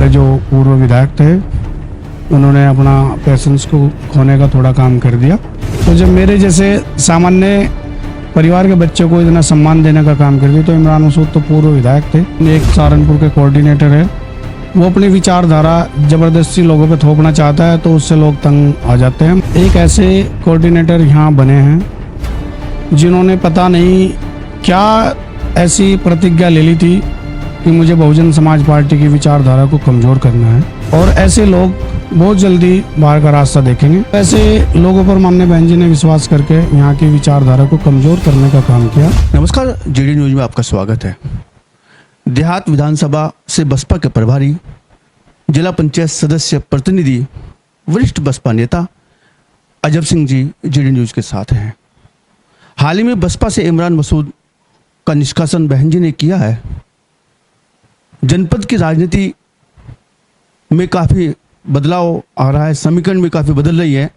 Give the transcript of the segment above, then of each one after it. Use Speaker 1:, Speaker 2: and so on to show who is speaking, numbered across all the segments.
Speaker 1: हमारे जो पूर्व विधायक थे उन्होंने अपना पेशेंस को खोने का थोड़ा काम कर दिया। तो जब मेरे जैसे सामान्य परिवार के बच्चों को इतना सम्मान देने का काम कर दिया, तो इमरान मसूद तो पूर्व विधायक थे, एक सहारनपुर के कोऑर्डिनेटर है, वो अपनी विचारधारा जबरदस्ती लोगों पे थोपना चाहता है तो उससे लोग तंग आ जाते हैं। एक ऐसे कोऑर्डिनेटर यहाँ बने हैं जिन्होंने पता नहीं क्या ऐसी प्रतिज्ञा ले ली थी कि मुझे बहुजन समाज पार्टी की विचारधारा को कमज़ोर करना है, और ऐसे लोग बहुत जल्दी बाहर का रास्ता देखेंगे। ऐसे लोगों पर माननीय बहन जी ने विश्वास करके यहाँ की विचारधारा को कमज़ोर करने का काम किया।
Speaker 2: नमस्कार, जीडी न्यूज में आपका स्वागत है। देहात विधानसभा से बसपा के प्रभारी, जिला पंचायत सदस्य प्रतिनिधि, वरिष्ठ बसपा नेता अजब सिंह जी जीडी न्यूज के साथ हैं। हाल ही में बसपा से इमरान मसूद का निष्कासन बहन जी ने किया है। जनपद की राजनीति में काफ़ी बदलाव आ रहा है, समीकरण भी काफ़ी बदल रही है,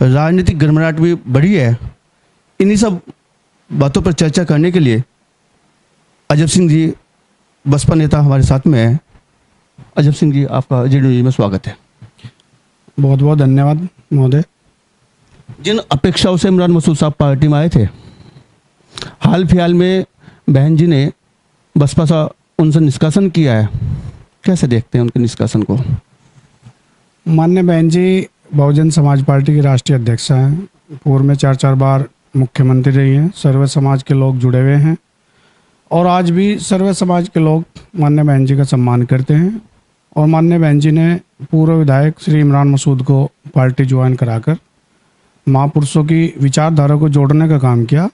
Speaker 2: राजनीतिक गर्माहट भी बढ़ी है। इन्हीं सब बातों पर चर्चा करने के लिए अजब सिंह जी बसपा नेता हमारे साथ में है। अजब सिंह जी, आपका जीडी न्यूज में स्वागत है।
Speaker 1: बहुत बहुत धन्यवाद महोदय।
Speaker 2: जिन अपेक्षाओं से इमरान मसूद साहब पार्टी में आए थे, हाल फिलहाल में बहन जी ने बसपा से उनसे निष्कासन किया है, कैसे देखते हैं उनके निष्कासन को?
Speaker 1: माननीय बहन जी बहुजन समाज पार्टी की राष्ट्रीय अध्यक्षा हैं, पूर्व में 4 बार मुख्यमंत्री रही हैं, सर्व समाज के लोग जुड़े हुए हैं और आज भी सर्व समाज के लोग माननीय बहन जी का सम्मान करते हैं। और माननीय बहन जी ने पूर्व विधायक श्री इमरान मसूद को पार्टी ज्वाइन कराकर महापुरुषों की विचारधारा को जोड़ने का काम किया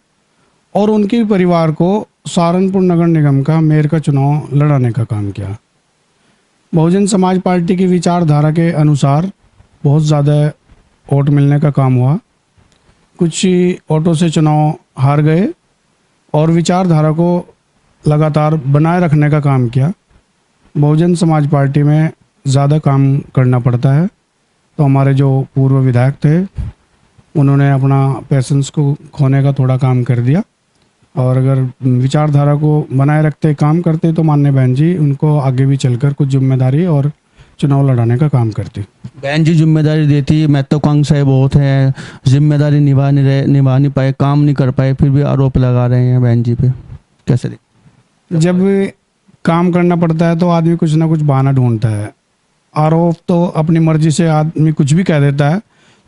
Speaker 1: और उनके परिवार को सहारनपुर नगर निगम का मेयर का चुनाव लड़ाने का काम किया। बहुजन समाज पार्टी की विचारधारा के अनुसार बहुत ज़्यादा वोट मिलने का काम हुआ, कुछ वोटों से चुनाव हार गए और विचारधारा को लगातार बनाए रखने का काम किया। बहुजन समाज पार्टी में ज़्यादा काम करना पड़ता है, तो हमारे जो पूर्व विधायक थे उन्होंने अपना पेशेंस को खोने का थोड़ा काम कर दिया, और अगर विचारधारा को बनाए रखते काम करते तो माननीय बहन जी उनको आगे भी चलकर कुछ जिम्मेदारी और चुनाव लड़ाने का काम करती।
Speaker 2: बहन जी जिम्मेदारी देती, महत्वाकांक्षाएं बहुत हैं, जिम्मेदारी निभा नहीं पाए, काम नहीं कर पाए, फिर भी आरोप लगा रहे हैं बहन जी पे, कैसे देखते?
Speaker 1: जब काम करना पड़ता है तो आदमी कुछ ना कुछ बहाना ढूंढता है। आरोप तो अपनी मर्जी से आदमी कुछ भी कह देता है,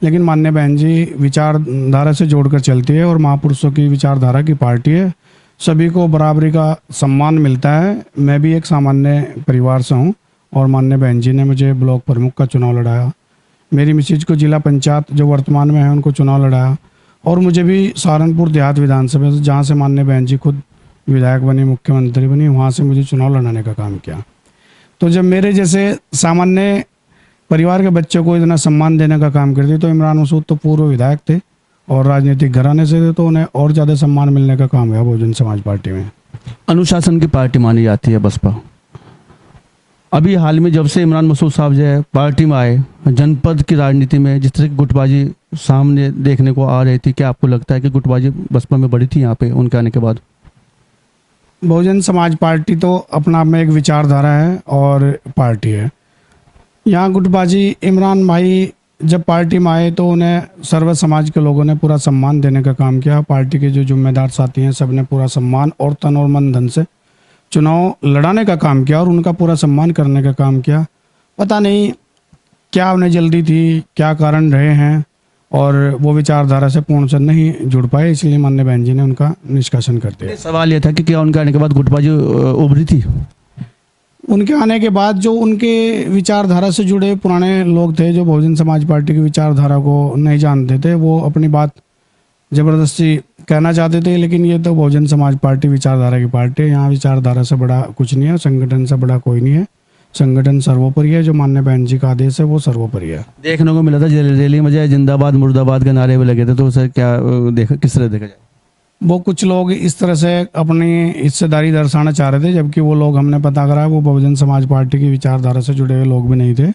Speaker 1: लेकिन माननीय बहन जी विचारधारा से जोड़कर चलती है और महापुरुषों की विचारधारा की पार्टी है, सभी को बराबरी का सम्मान मिलता है। मैं भी एक सामान्य परिवार से हूँ और माननीय बहन जी ने मुझे ब्लॉक प्रमुख का चुनाव लड़ाया, मेरी मिसेज को जिला पंचायत जो वर्तमान में है उनको चुनाव लड़ाया, और मुझे भी सहारनपुर देहात विधानसभा से, जहाँ से माननीय बहन जी खुद विधायक बनी, मुख्यमंत्री बनी, वहाँ से मुझे चुनाव लड़ाने का काम किया। तो जब मेरे जैसे सामान्य परिवार के बच्चों को इतना सम्मान देने का काम करती, तो इमरान मसूद तो पूर्व विधायक थे और राजनीतिक घराने से थे, तो उन्हें और ज़्यादा सम्मान मिलने का काम हुआ बहुजन समाज पार्टी में।
Speaker 2: अनुशासन की पार्टी मानी जाती है बसपा। अभी हाल में जब से इमरान मसूद साहब जो है पार्टी में आए, जनपद की राजनीति में जिस तरह की गुटबाजी सामने देखने को आ रही थी, क्या आपको लगता है कि गुटबाजी बसपा में बढ़ी थी यहाँ पे उनके आने के बाद?
Speaker 1: बहुजन समाज पार्टी तो अपना आप में एक विचारधारा है और पार्टी है। यहाँ गुटबाजी, इमरान भाई जब पार्टी में आए तो उन्हें सर्व समाज के लोगों ने पूरा सम्मान देने का काम किया। पार्टी के जो जिम्मेदार साथी हैं सब ने पूरा सम्मान और तन और मन धन से चुनाव लड़ाने का काम किया और उनका पूरा सम्मान करने का काम किया। पता नहीं क्या उन्हें जल्दी थी, क्या कारण रहे हैं, और वो विचारधारा से पूर्ण से नहीं जुड़ पाए, इसलिए माननीय बहन जी ने उनका निष्कासन कर दिया।
Speaker 2: सवाल यह था कि क्या उनके आने के बाद गुटबाजी उभरी थी?
Speaker 1: उनके आने के बाद जो उनके विचारधारा से जुड़े पुराने लोग थे, जो बहुजन समाज पार्टी की विचारधारा को नहीं जानते थे, वो अपनी बात ज़बरदस्ती कहना चाहते थे, लेकिन ये तो बहुजन समाज पार्टी विचारधारा की पार्टी है। यहाँ विचारधारा से बड़ा कुछ नहीं है, संगठन से बड़ा कोई नहीं है। संगठन सर्वोपरि है, जो माननीय बहन जी का आदेश है वो सर्वोपरि है।
Speaker 2: देखने को मिला था रैली में जिंदाबाद मुर्दाबाद के नारे भी लगे थे, तो उसे क्या किस तरह देखा जाए?
Speaker 1: वो कुछ लोग इस तरह से अपनी हिस्सेदारी दर्शाना चाह रहे थे, जबकि वो लोग हमने पता करा वो बहुजन समाज पार्टी की विचारधारा से जुड़े हुए लोग भी नहीं थे।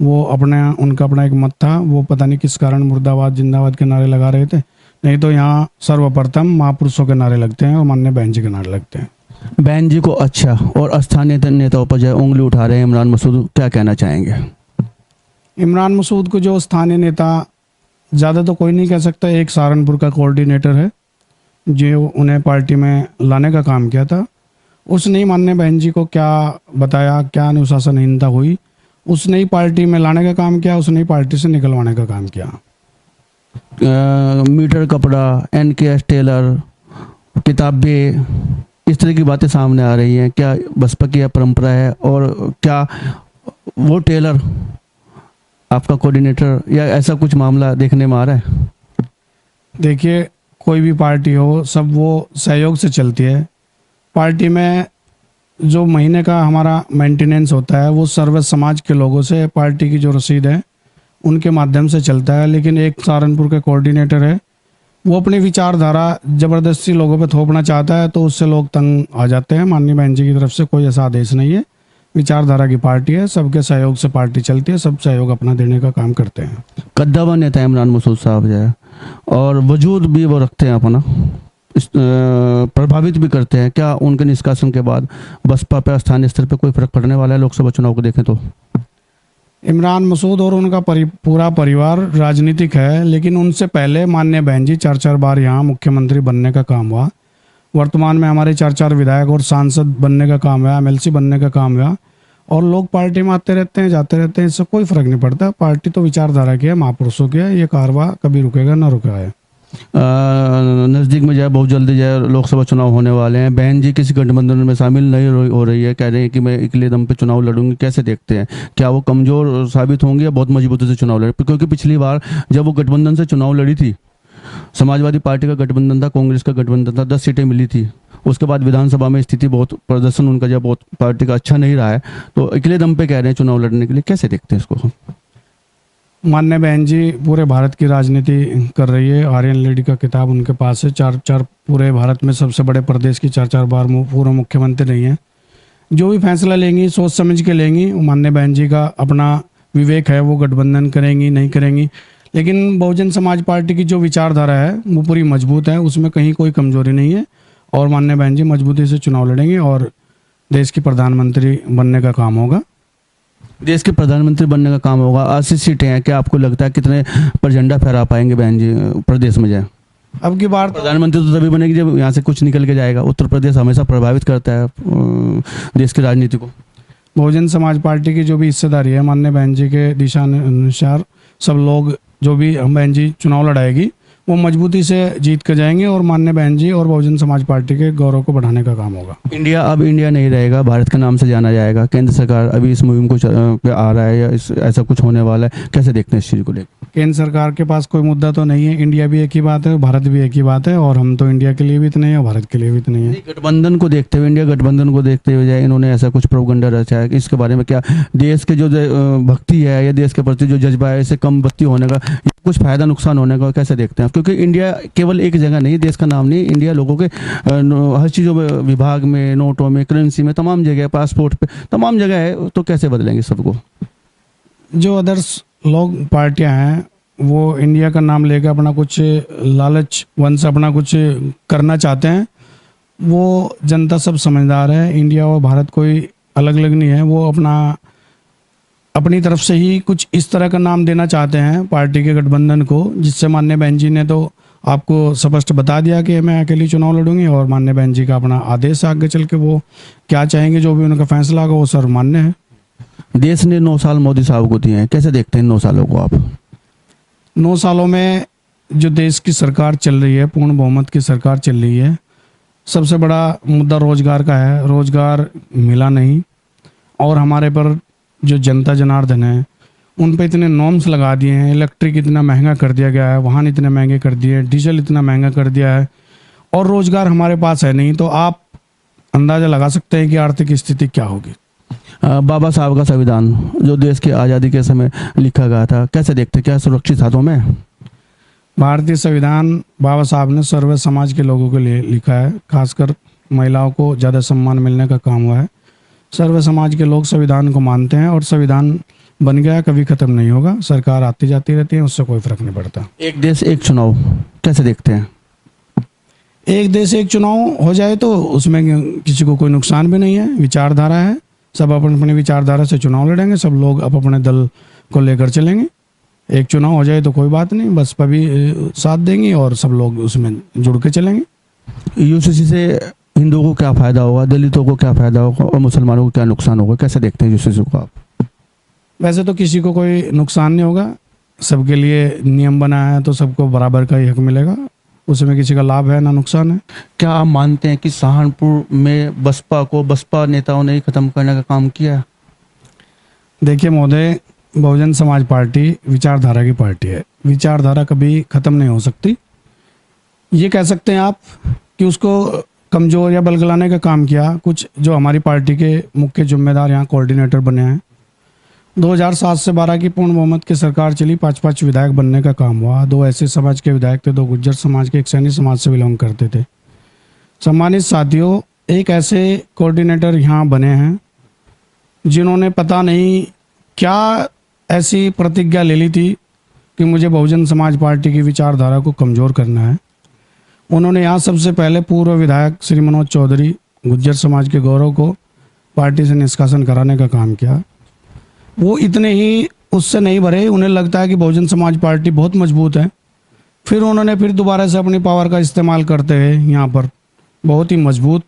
Speaker 1: वो उनका अपना एक मत था, वो पता नहीं किस कारण मुर्दाबाद जिंदाबाद के नारे लगा रहे थे। नहीं तो यहाँ सर्वप्रथम महापुरुषों के नारे लगते हैं और माननीय बहन जी के नारे लगते हैं।
Speaker 2: बहन जी को अच्छा और स्थानीय नेताओं पर जो उंगली उठा रहे हैं इमरान मसूद, क्या कहना चाहेंगे?
Speaker 1: इमरान मसूद को जो स्थानीय नेता, ज़्यादा तो कोई नहीं कह सकता, एक सहारनपुर का कोऑर्डिनेटर है जो उन्हें पार्टी में लाने का काम किया था। उसने ही माननीय बहन जी को क्या बताया, क्या अनुशासनहीनता हुई, उसने ही पार्टी में लाने का काम किया, उसने ही पार्टी से निकलवाने का काम किया।
Speaker 2: मीटर कपड़ा, NKS टेलर, किताबें, इस तरह की बातें सामने आ रही हैं। क्या बसपा की यह परंपरा है? और क्या वो टेलर आपका कोऑर्डिनेटर, या ऐसा कुछ मामला देखने में आ रहा है?
Speaker 1: देखिए, कोई भी पार्टी हो, सब वो सहयोग से चलती है। पार्टी में जो महीने का हमारा मेंटेनेंस होता है वो सर्व समाज के लोगों से, पार्टी की जो रसीद है उनके माध्यम से चलता है। लेकिन एक सहारनपुर के कोऑर्डिनेटर है, वो अपनी विचारधारा ज़बरदस्ती लोगों पे थोपना चाहता है, तो उससे लोग तंग आ जाते हैं। माननीय बहन जी की तरफ से कोई ऐसा आदेश नहीं है। विचारधारा की पार्टी है, सबके सहयोग से पार्टी चलती है, सब सहयोग अपना देने का काम करते हैं।
Speaker 2: कद्दावर नेता इमरान मसूद साहब जो है, और वजूद भी वो रखते हैं अपना, प्रभावित भी करते हैं। क्या उनके निष्कासन के बाद बसपा पर स्थानीय स्तर पर कोई फर्क पड़ने वाला है लोकसभा चुनाव को देखें तो?
Speaker 1: इमरान मसूद और उनका पूरा परिवार राजनीतिक है, लेकिन उनसे पहले माननीय बहन जी 4-4 बार यहाँ मुख्यमंत्री बनने का काम हुआ। वर्तमान में हमारे 4-4 विधायक और सांसद बनने का काम हुआ, MLC बनने का काम हुआ, और लोग पार्टी में आते रहते हैं, जाते रहते हैं, इससे कोई फर्क नहीं पड़ता। पार्टी तो विचारधारा की है, महापुरुषों की है, ये कारवां कभी रुकेगा ना रुका है।
Speaker 2: नज़दीक में जो है बहुत जल्दी जो है लोकसभा चुनाव होने वाले हैं। बहन जी किसी गठबंधन में शामिल नहीं हो रही है, कह रहे हैं कि मैं अकेले दम पे चुनाव लड़ूंगी। कैसे देखते हैं, क्या वो कमज़ोर साबित होंगी या बहुत मजबूती से चुनाव लड़े? क्योंकि पिछली बार जब वो गठबंधन से चुनाव लड़ी थी, समाजवादी पार्टी का गठबंधन था, कांग्रेस का गठबंधन था, 10 सीटें मिली थी। उसके बाद विधानसभा में स्थिति बहुत, प्रदर्शन उनका जब बहुत पार्टी का अच्छा नहीं रहा है, तो अकेले दम पे कह रहे हैं चुनाव लड़ने के लिए। कैसे देखते हैं इसको?
Speaker 1: माननीय बहन जी पूरे भारत की राजनीति कर रही है। आर्यन लेडी का किताब उनके पास है। 4-4 पूरे भारत में सबसे बड़े प्रदेश की 4-4 बार पूर्व मुख्यमंत्री रही हैं। जो भी फैसला लेंगी सोच समझ के लेंगी। माननीय बहन जी का अपना विवेक है, वो गठबंधन करेंगी नहीं करेंगी। लेकिन बहुजन समाज पार्टी की जो विचारधारा है वो पूरी मजबूत है, उसमें कहीं कोई कमजोरी नहीं है। और माननीय बहन जी मजबूती से चुनाव लड़ेंगे और देश की प्रधानमंत्री बनने का काम होगा।
Speaker 2: देश के प्रधानमंत्री बनने का काम होगा। 80 सीटें हैं, क्या आपको लगता है कितने पर झंडा फहरा पाएंगे बहन जी प्रदेश में जाए?
Speaker 1: अब की बार
Speaker 2: प्रधानमंत्री तो तभी बनेगी जब यहाँ से कुछ निकल के जाएगा। उत्तर प्रदेश हमेशा प्रभावित करता है देश की राजनीति को।
Speaker 1: बहुजन समाज पार्टी की जो भी हिस्सेदारी है, माननीय बहन जी के दिशा अनुसार सब लोग, जो भी हम बहन जी चुनाव लड़ाएगी वो मजबूती से जीत कर जाएंगे और माननीय बहन जी और बहुजन समाज पार्टी के गौरव को बढ़ाने का काम होगा।
Speaker 2: इंडिया अब इंडिया नहीं रहेगा, भारत के नाम से जाना जाएगा। केंद्र सरकार अभी इस मुहिम को पे आ रहा है या ऐसा कुछ होने वाला है, कैसे देखते हैं इस चीज़ को लेकर?
Speaker 1: केंद्र सरकार के पास कोई मुद्दा तो नहीं है। इंडिया भी एक ही बात है, भारत भी एक ही बात है, और हम तो इंडिया के लिए भी इतने हैं और भारत के लिए भी इतने हैं।
Speaker 2: गठबंधन को देखते हुए, इंडिया गठबंधन को देखते हुए जाए इन्होंने ऐसा कुछ प्रोपगंडा रचा है, इसके बारे में क्या देश के जो भक्ति है या देश के प्रति जो जज्बा है, इससे कम बत्ती होने का, कुछ फायदा नुकसान होने का कैसे देखते हैं? क्योंकि इंडिया केवल एक जगह नहीं, देश का नाम नहीं, इंडिया लोगों के हर चीज़ों में, विभाग में, नोटों में, करेंसी में, तमाम जगह, पासपोर्ट पे, तमाम जगह है। तो कैसे बदलेंगे सबको?
Speaker 1: जो अदर्स लोग पार्टियां हैं वो इंडिया का नाम लेकर अपना कुछ लालच वंश अपना कुछ करना चाहते हैं। वो जनता सब समझदार है। इंडिया और भारत कोई अलग अलग नहीं है। वो अपनी तरफ से ही कुछ इस तरह का नाम देना चाहते हैं पार्टी के गठबंधन को, जिससे माननीय बहन जी ने तो आपको स्पष्ट बता दिया कि मैं अकेली चुनाव लड़ूंगी, और माननीय बहन जी का अपना आदेश आगे चल के वो क्या चाहेंगे, जो भी उनका फैसला होगा वो सर्वमान्य है।
Speaker 2: देश ने 9 साल मोदी साहब को दिए हैं, कैसे देखते हैं 9 सालों को आप?
Speaker 1: 9 सालों में जो देश की सरकार चल रही है, पूर्ण बहुमत की सरकार चल रही है, सबसे बड़ा मुद्दा रोजगार का है। रोजगार मिला नहीं, और हमारे पर जो जनता जनार्दन है उन पे इतने नॉर्म्स लगा दिए हैं। इलेक्ट्रिक इतना महंगा कर दिया गया है, वाहन इतने महंगे कर दिए हैं, डीजल इतना महंगा कर दिया है, और रोजगार हमारे पास है नहीं। तो आप अंदाज़ा लगा सकते हैं कि आर्थिक स्थिति क्या होगी।
Speaker 2: बाबा साहब का संविधान जो देश की आज़ादी के समय लिखा गया था, कैसे देखते, क्या सुरक्षित हाथों में?
Speaker 1: भारतीय संविधान बाबा साहब ने सर्व समाज के लोगों के लिए लिखा है। खासकर महिलाओं को ज़्यादा सम्मान मिलने का काम हुआ है। सर्व समाज के लोग संविधान को मानते हैं, और संविधान बन गया, कभी ख़त्म नहीं होगा। सरकार आती जाती रहती है, उससे कोई फर्क नहीं पड़ता।
Speaker 2: एक देश एक चुनाव कैसे देखते हैं?
Speaker 1: एक देश एक चुनाव हो जाए तो उसमें किसी को कोई नुकसान भी नहीं है। विचारधारा है, सब अपने अपनी विचारधारा से चुनाव लड़ेंगे, सब लोग अपने दल को लेकर चलेंगे। एक चुनाव हो जाए तो कोई बात नहीं, बसपा भी साथ देंगी और सब लोग उसमें जुड़ के चलेंगे।
Speaker 2: यूसीसी से हिंदुओं को क्या फ़ायदा होगा, दलितों को क्या फ़ायदा होगा और मुसलमानों को क्या नुकसान होगा, कैसे देखते हैं यूसीसी को आप?
Speaker 1: वैसे तो किसी को कोई नुकसान नहीं होगा, सबके लिए नियम बनाया है तो सबको बराबर का ही हक मिलेगा, उसमें किसी का लाभ है ना नुकसान है।
Speaker 2: क्या आप मानते हैं कि सहारनपुर में बसपा नेताओं ने ही खत्म करने का काम किया है?
Speaker 1: देखिए महोदय, बहुजन समाज पार्टी विचारधारा की पार्टी है, विचारधारा कभी खत्म नहीं हो सकती। ये कह सकते हैं आप कि उसको कमज़ोर या बलगलाने का काम किया कुछ जो हमारी पार्टी के मुख्य जिम्मेदार यहाँ कोऑर्डिनेटर बने हैं। 2007 से 12 की पूर्ण बहुमत की सरकार चली, 5 विधायक बनने का काम हुआ। 2 ऐसे समाज के विधायक थे, 2 गुज्जर समाज के, 1 सैनी समाज से बिलोंग करते थे। सम्मानित साथियों, एक ऐसे कोऑर्डिनेटर यहाँ बने हैं जिन्होंने पता नहीं क्या ऐसी प्रतिज्ञा ले ली थी कि मुझे बहुजन समाज पार्टी की विचारधारा को कमज़ोर करना है। उन्होंने यहाँ सबसे पहले पूर्व विधायक श्री मनोज चौधरी गुज्जर समाज के गौरव को पार्टी से निष्कासन कराने का काम किया। वो इतने ही उससे नहीं भरे, उन्हें लगता है कि बहुजन समाज पार्टी बहुत मजबूत है। फिर उन्होंने फिर दोबारा से अपनी पावर का इस्तेमाल करते हुए यहाँ पर बहुत ही मजबूत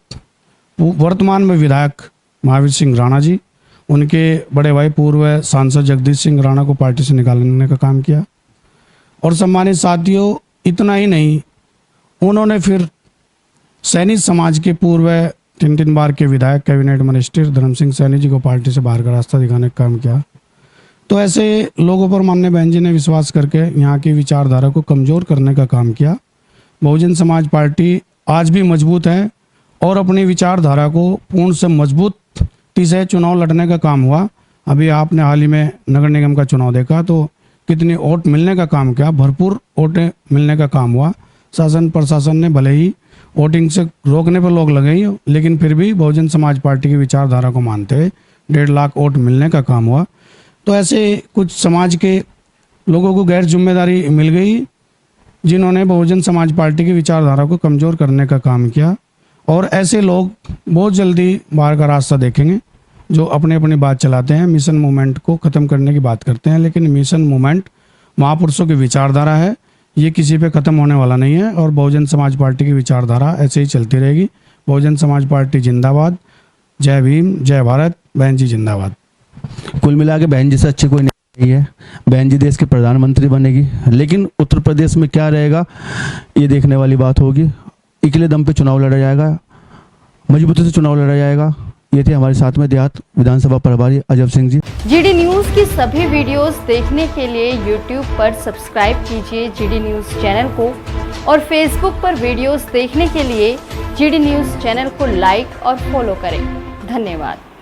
Speaker 1: वर्तमान में विधायक महावीर सिंह राणा जी, उनके बड़े भाई पूर्व सांसद जगदीश सिंह राणा को पार्टी से निकालने का काम किया। और सम्मानित साथियों, इतना ही नहीं, उन्होंने फिर सैनी समाज के पूर्व 3 बार के विधायक कैबिनेट मिनिस्टर धर्म सिंह सैनी जी को पार्टी से बाहर का रास्ता दिखाने का काम किया। तो ऐसे लोगों पर माननीय बहन जी ने विश्वास करके यहाँ की विचारधारा को कमज़ोर करने का काम किया। बहुजन समाज पार्टी आज भी मजबूत है और अपनी विचारधारा को पूर्ण से मजबूती से चुनाव लड़ने का काम हुआ। अभी आपने हाल ही में नगर निगम का चुनाव देखा तो कितनी वोट मिलने का काम किया, भरपूर वोटें मिलने का काम हुआ। शासन प्रशासन ने भले ही वोटिंग से रोकने पर लोग लगे ही, लेकिन फिर भी बहुजन समाज पार्टी की विचारधारा को मानते हुए 1.5 लाख वोट मिलने का काम हुआ। तो ऐसे कुछ समाज के लोगों को गैर जिम्मेदारी मिल गई जिन्होंने बहुजन समाज पार्टी की विचारधारा को कमज़ोर करने का काम किया। और ऐसे लोग बहुत जल्दी बाहर का रास्ता देखेंगे जो अपनी अपनी बात चलाते हैं, मिशन मूवमेंट को ख़त्म करने की बात करते हैं। लेकिन मिशन मूवमेंट महापुरुषों की विचारधारा है, ये किसी पे ख़त्म होने वाला नहीं है और बहुजन समाज पार्टी की विचारधारा ऐसे ही चलती रहेगी। बहुजन समाज पार्टी जिंदाबाद, जय भीम, जय भारत, बहन जी जिंदाबाद।
Speaker 2: कुल मिला के बहन जी से अच्छी कोई नहीं है। बहन जी देश की प्रधानमंत्री बनेगी, लेकिन उत्तर प्रदेश में क्या रहेगा ये देखने वाली बात होगी। इकले दम पे चुनाव लड़ा जाएगा, मजबूती से चुनाव लड़ा जाएगा। ये थे हमारे साथ में देहात विधानसभा प्रभारी अजब सिंह जी।
Speaker 3: जीडी न्यूज की सभी वीडियोस देखने के लिए यूट्यूब पर सब्सक्राइब कीजिए जीडी न्यूज चैनल को और फेसबुक पर वीडियोस देखने के लिए जीडी न्यूज चैनल को लाइक और फॉलो करें। धन्यवाद।